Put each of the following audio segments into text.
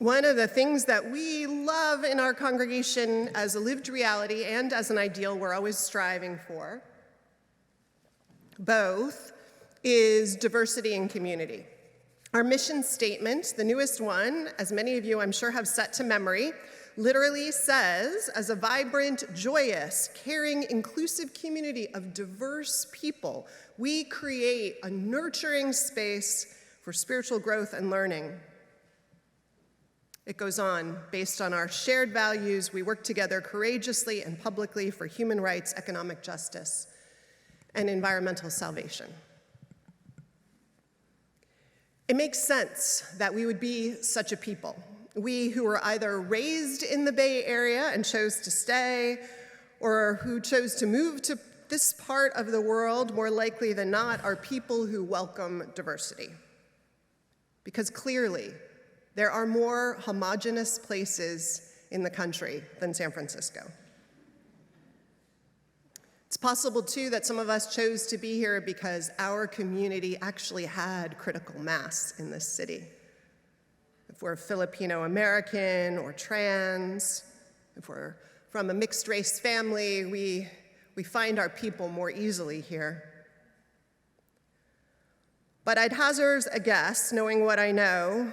One of the things that we love in our congregation as a lived reality and as an ideal we're always striving for, both, is diversity and community. Our mission statement, the newest one, as many of you I'm sure have set to memory, literally says, as a vibrant, joyous, caring, inclusive community of diverse people, we create a nurturing space for spiritual growth and learning. It goes on, based on our shared values, we work together courageously and publicly for human rights, economic justice, and environmental salvation. It makes sense that we would be such a people. We who were either raised in the Bay Area and chose to stay, or who chose to move to this part of the world, more likely than not, are people who welcome diversity. Because clearly, there are more homogeneous places in the country than San Francisco. It's possible, too, that some of us chose to be here because our community actually had critical mass in this city. If we're Filipino American or trans, if we're from a mixed race family, we find our people more easily here. But I'd hazard a guess, knowing what I know,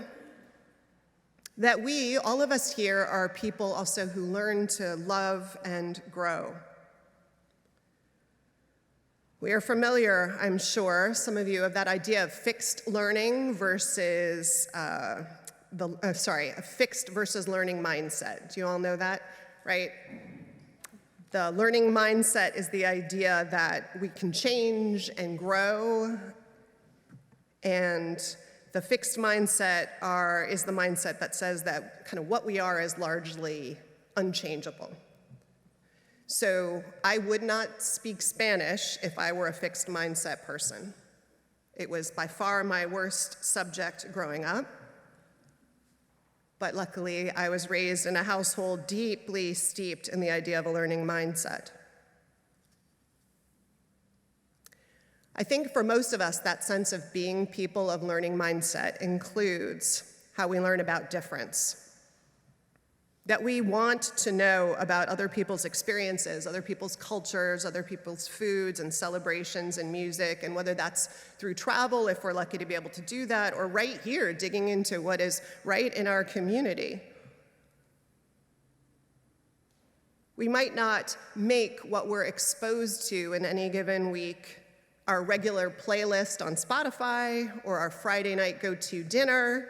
that we, all of us here, are people also who learn to love and grow. We are familiar, I'm sure, some of you, of that idea of fixed learning versus, a fixed versus learning mindset. Do you all know that, right? The learning mindset is the idea that we can change and grow, and the fixed mindset is the mindset that says that kind of what we are is largely unchangeable. So I would not speak Spanish if I were a fixed mindset person. It was by far my worst subject growing up. But luckily, I was raised in a household deeply steeped in the idea of a learning mindset. I think for most of us, that sense of being people of learning mindset includes how we learn about difference. That we want to know about other people's experiences, other people's cultures, other people's foods and celebrations and music, and whether that's through travel, if we're lucky to be able to do that, or right here, digging into what is right in our community. We might not make what we're exposed to in any given week our regular playlist on Spotify, or our Friday night go-to dinner,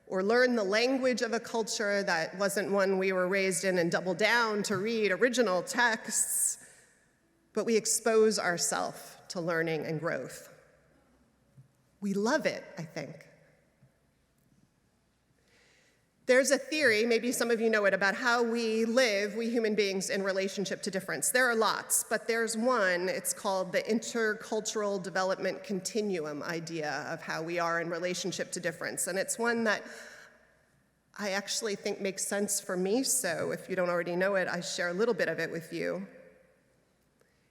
or learn the language of a culture that wasn't one we were raised in and double down to read original texts, but we expose ourselves to learning and growth. We love it, I think. There's a theory, maybe some of you know it, about how we live, we human beings, in relationship to difference. There are lots, but there's one. It's called the intercultural development continuum idea of how we are in relationship to difference. And it's one that I actually think makes sense for me, so if you don't already know it, I share a little bit of it with you.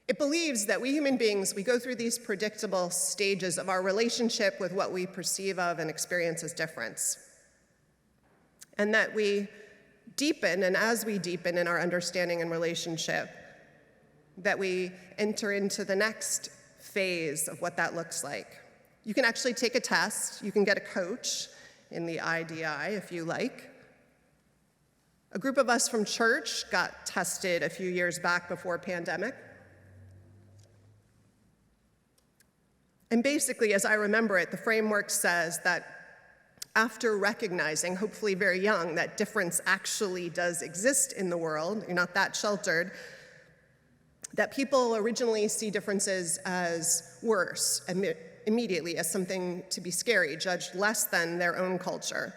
It believes that we human beings, we go through these predictable stages of our relationship with what we perceive of and experience as difference. And that we deepen, and as we deepen in our understanding and relationship, that we enter into the next phase of what that looks like. You can actually take a test. You can get a coach in the IDI if you like. A group of us from church got tested a few years back before pandemic. And basically, as I remember it, the framework says that after recognizing, hopefully very young, that difference actually does exist in the world, you're not that sheltered, that people originally see differences as worse immediately, as something to be scary, judged less than their own culture.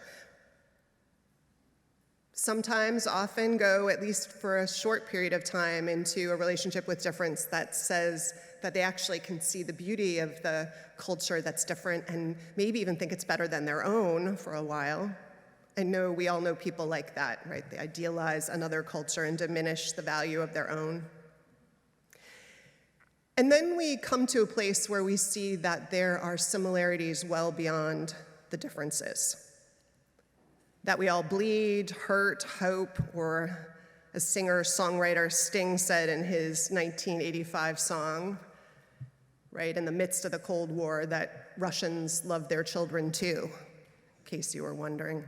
Sometimes, often go, at least for a short period of time, into a relationship with difference that says that they actually can see the beauty of the culture that's different and maybe even think it's better than their own for a while. I know we all know people like that, right? They idealize another culture and diminish the value of their own. And then we come to a place where we see that there are similarities well beyond the differences. that we all bleed, hurt, hope, or as singer-songwriter Sting said in his 1985 song, right, in the midst of the Cold War, that Russians love their children too, in case you were wondering.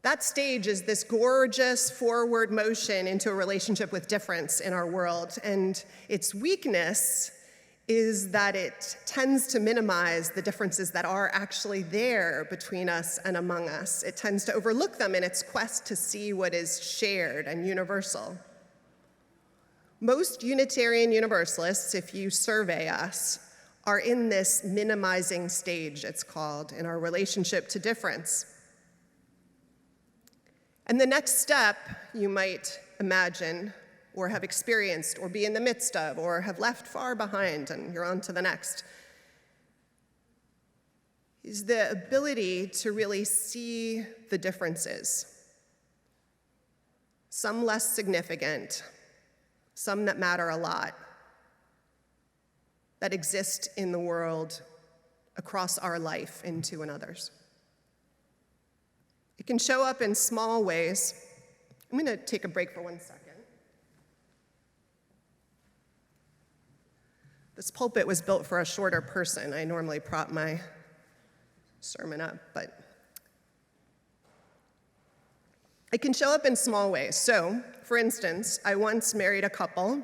That stage is this gorgeous forward motion into a relationship with difference in our world, and its weakness is that it tends to minimize the differences that are actually there between us and among us. It tends to overlook them in its quest to see what is shared and universal. Most Unitarian Universalists, if you survey us, are in this minimizing stage, it's called, in our relationship to difference. And the next step, you might imagine, or have experienced, or be in the midst of, or have left far behind, and you're on to the next, is the ability to really see the differences. Some less significant, some that matter a lot, that exist in the world across our life into another's. It can show up in small ways. I'm going to take a break for 1 second. This pulpit was built for a shorter person. I normally prop my sermon up, but it can show up in small ways. So, for instance, I once married a couple,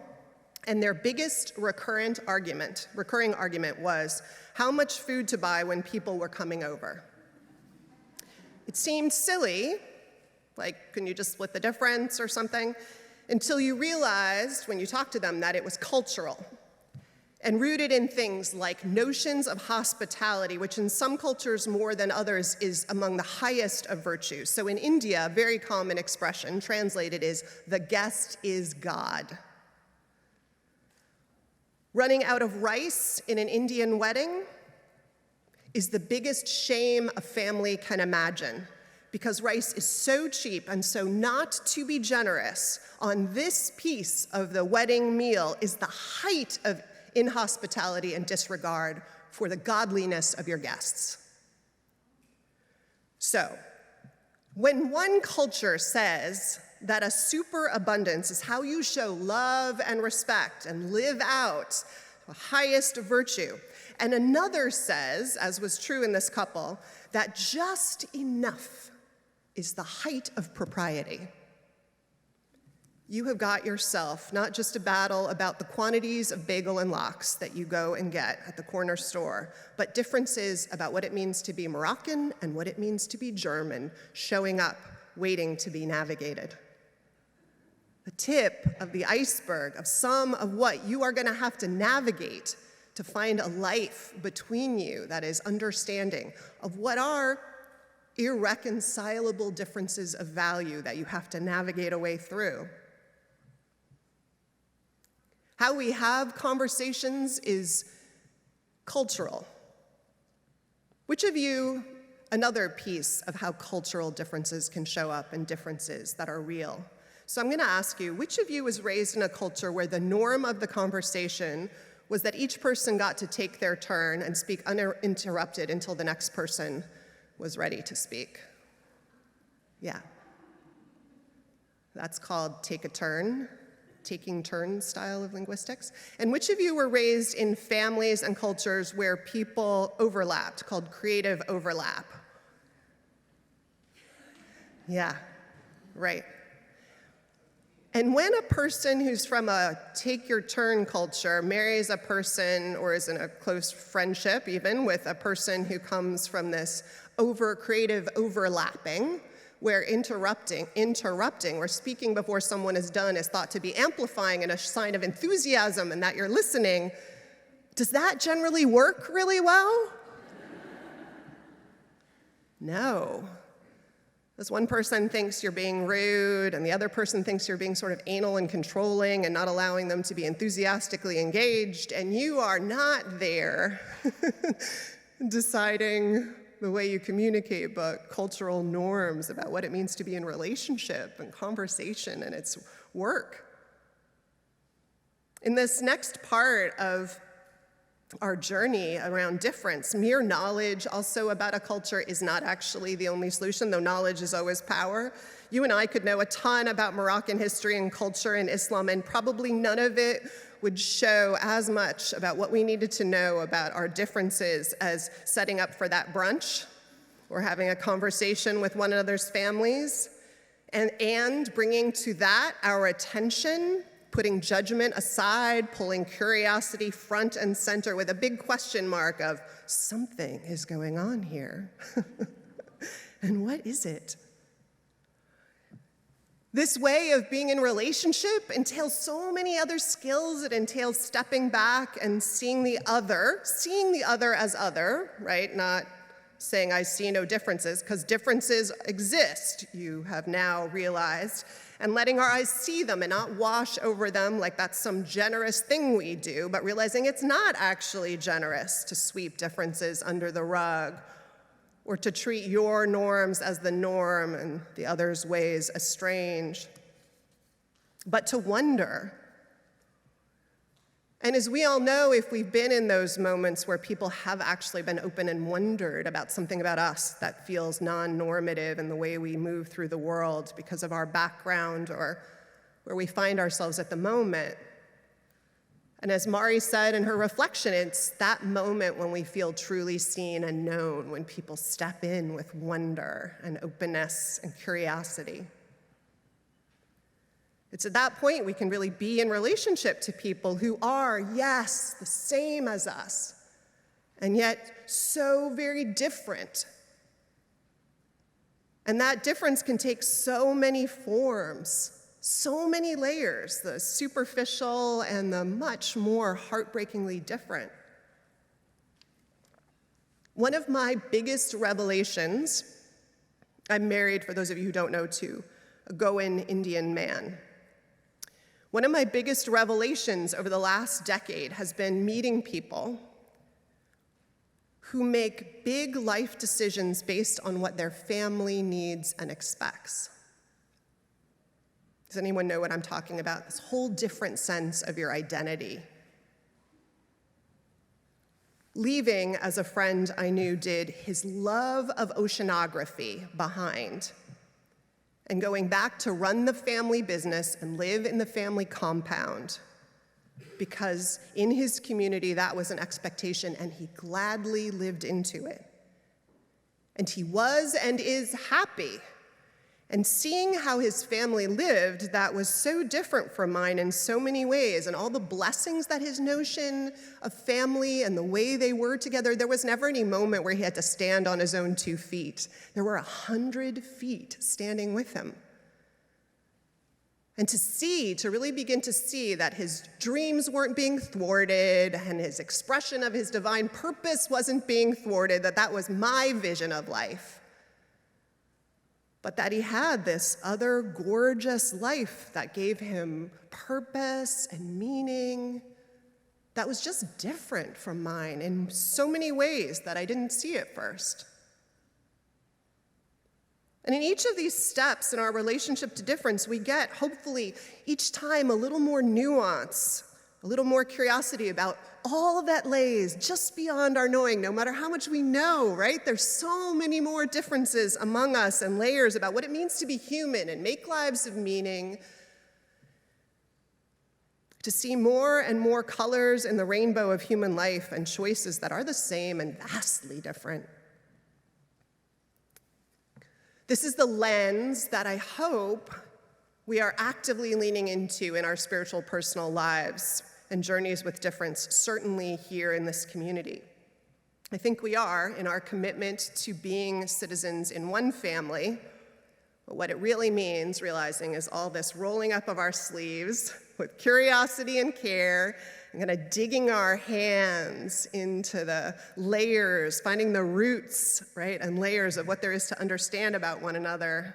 and their biggest recurring argument was how much food to buy when people were coming over. It seemed silly, like, couldn't you just split the difference or something, until you realized when you talked to them that it was cultural and rooted in things like notions of hospitality, which in some cultures more than others is among the highest of virtues. So in India, a very common expression translated is, the guest is God. Running out of rice in an Indian wedding is the biggest shame a family can imagine, because rice is so cheap, and so not to be generous on this piece of the wedding meal is the height of inhospitality and disregard for the godliness of your guests. So, when one culture says that a superabundance is how you show love and respect and live out the highest virtue, and another says, as was true in this couple, that just enough is the height of propriety, you have got yourself not just a battle about the quantities of bagel and lox that you go and get at the corner store, but differences about what it means to be Moroccan and what it means to be German, showing up, waiting to be navigated. The tip of the iceberg of some of what you are going to have to navigate to find a life between you that is understanding of what are irreconcilable differences of value that you have to navigate a way through. How we have conversations is cultural. Which of you, another piece of how cultural differences can show up and differences that are real. So I'm going to ask you, which of you was raised in a culture where the norm of the conversation was that each person got to take their turn and speak uninterrupted until the next person was ready to speak? Yeah. That's called take a turn. Taking turns style of linguistics. And which of you were raised in families and cultures where people overlapped, called creative overlap? Yeah, right. And when a person who's from a take your turn culture marries a person or is in a close friendship even with a person who comes from this creative overlapping, where interrupting or speaking before someone is done is thought to be amplifying and a sign of enthusiasm and that you're listening, does that generally work really well? No. This one person thinks you're being rude, and the other person thinks you're being sort of anal and controlling and not allowing them to be enthusiastically engaged, and you are not there deciding the way you communicate, but cultural norms about what it means to be in relationship and conversation and its work. In this next part of our journey around difference. Mere knowledge also about a culture is not actually the only solution, though knowledge is always power. You and I could know a ton about Moroccan history and culture and Islam, and probably none of it would show as much about what we needed to know about our differences as setting up for that brunch or having a conversation with one another's families, and bringing to that our attention, putting judgment aside, pulling curiosity front and center with a big question mark of something is going on here. And what is it? This way of being in relationship entails so many other skills. It entails stepping back and seeing the other as other, right? Not saying I see no differences, because differences exist, you have now realized, and letting our eyes see them and not wash over them like that's some generous thing we do, but realizing it's not actually generous to sweep differences under the rug or to treat your norms as the norm and the other's ways as strange, but to wonder. And as we all know, if we've been in those moments where people have actually been open and wondered about something about us that feels non-normative in the way we move through the world because of our background or where we find ourselves at the moment. And as Mari said in her reflection, it's that moment when we feel truly seen and known, when people step in with wonder and openness and curiosity. It's at that point we can really be in relationship to people who are, yes, the same as us, and yet so very different. And that difference can take so many forms, so many layers, the superficial and the much more heartbreakingly different. One of my biggest revelations, I'm married, for those of you who don't know, to a Goan Indian man. One of my biggest revelations over the last decade has been meeting people who make big life decisions based on what their family needs and expects. Does anyone know what I'm talking about? This whole different sense of your identity. Leaving, as a friend I knew did, his love of oceanography behind, and going back to run the family business and live in the family compound, because in his community that was an expectation and he gladly lived into it. And he was and is happy. And seeing how his family lived, that was so different from mine in so many ways, and all the blessings that his notion of family and the way they were together, there was never any moment where he had to stand on his own 2 feet. There were 100 feet standing with him. And to really begin to see that his dreams weren't being thwarted and his expression of his divine purpose wasn't being thwarted, that was my vision of life. But that he had this other gorgeous life that gave him purpose and meaning that was just different from mine in so many ways that I didn't see at first. And in each of these steps in our relationship to difference, we get, hopefully, each time a little more nuance, a little more curiosity about all that lays just beyond our knowing, no matter how much we know, right? There's so many more differences among us and layers about what it means to be human and make lives of meaning. To see more and more colors in the rainbow of human life and choices that are the same and vastly different. This is the lens that I hope we are actively leaning into in our spiritual personal lives and journeys with difference, certainly here in this community. I think we are in our commitment to being citizens in one family, but what it really means, realizing, is all this rolling up of our sleeves with curiosity and care, and kind of digging our hands into the layers, finding the roots, right, and layers of what there is to understand about one another.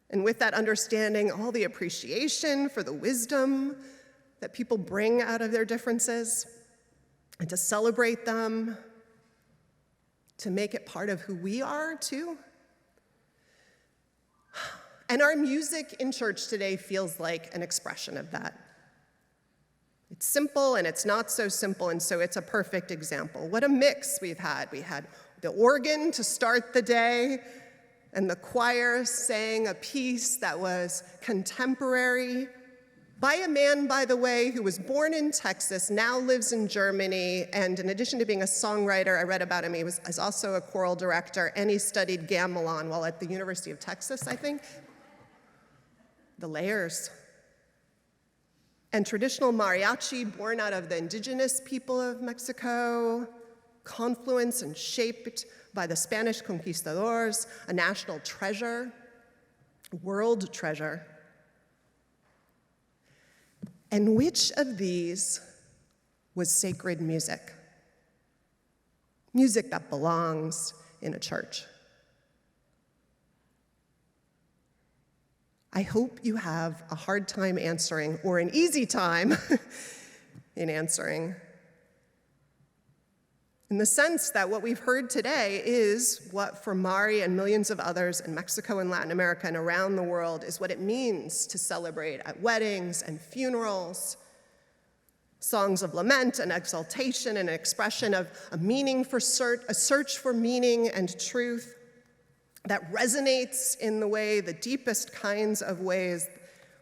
And with that understanding, all the appreciation for the wisdom that people bring out of their differences, and to celebrate them, to make it part of who we are, too. And our music in church today feels like an expression of that. It's simple and it's not so simple, and so it's a perfect example. What a mix we've had. We had the organ to start the day, and the choir sang a piece that was contemporary by a man, by the way, who was born in Texas, now lives in Germany, and in addition to being a songwriter, I read about him, he was also a choral director, and he studied gamelan while at the University of Texas, I think. The layers. And traditional mariachi, born out of the indigenous people of Mexico, confluence and shaped by the Spanish conquistadors, a national treasure, world treasure. And which of these was sacred music? Music that belongs in a church. I hope you have a hard time answering, or an easy time in answering, in the sense that what we've heard today is what, for Mari and millions of others in Mexico and Latin America and around the world, is what it means to celebrate at weddings and funerals. Songs of lament and exaltation and an expression of a meaning for a search for meaning and truth that resonates in the deepest kinds of ways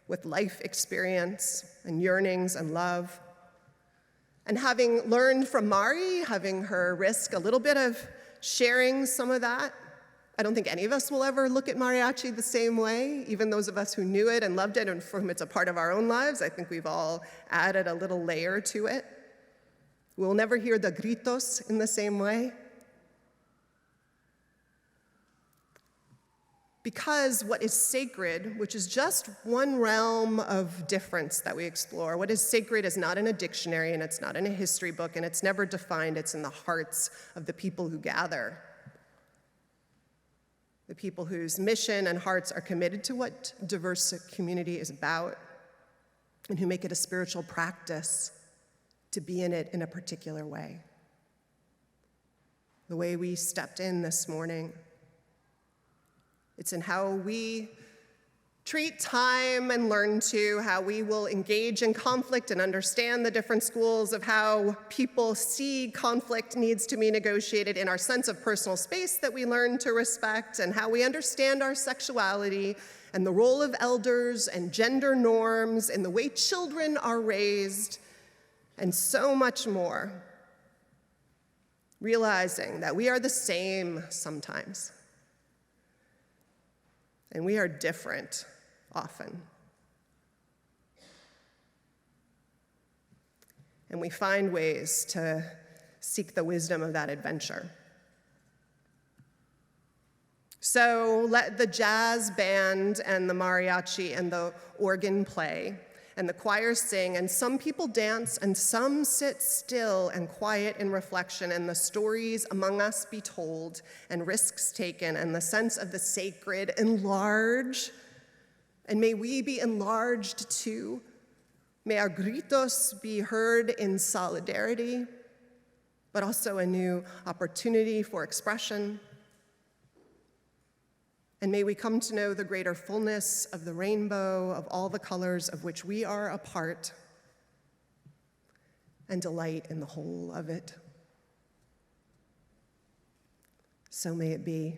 with life experience and yearnings and love. And having learned from Mari, having her risk a little bit of sharing some of that, I don't think any of us will ever look at mariachi the same way, even those of us who knew it and loved it and for whom it's a part of our own lives. I think we've all added a little layer to it. We'll never hear the gritos in the same way. Because what is sacred, which is just one realm of difference that we explore, what is sacred is not in a dictionary and it's not in a history book and it's never defined, it's in the hearts of the people who gather. The people whose mission and hearts are committed to what diverse community is about and who make it a spiritual practice to be in it in a particular way. The way we stepped in this morning. It's in how we treat time and learn to, how we will engage in conflict and understand the different schools of how people see conflict needs to be negotiated in our sense of personal space that we learn to respect, and how we understand our sexuality and the role of elders and gender norms and the way children are raised, and so much more. Realizing that we are the same sometimes. And we are different often. And we find ways to seek the wisdom of that adventure. So let the jazz band and the mariachi and the organ play, and the choir sing, and some people dance, and some sit still and quiet in reflection, and the stories among us be told, and risks taken, and the sense of the sacred enlarge. And may we be enlarged too. May our gritos be heard in solidarity, but also a new opportunity for expression. And may we come to know the greater fullness of the rainbow of all the colors of which we are a part, and delight in the whole of it. So may it be,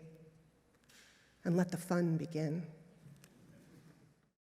and let the fun begin.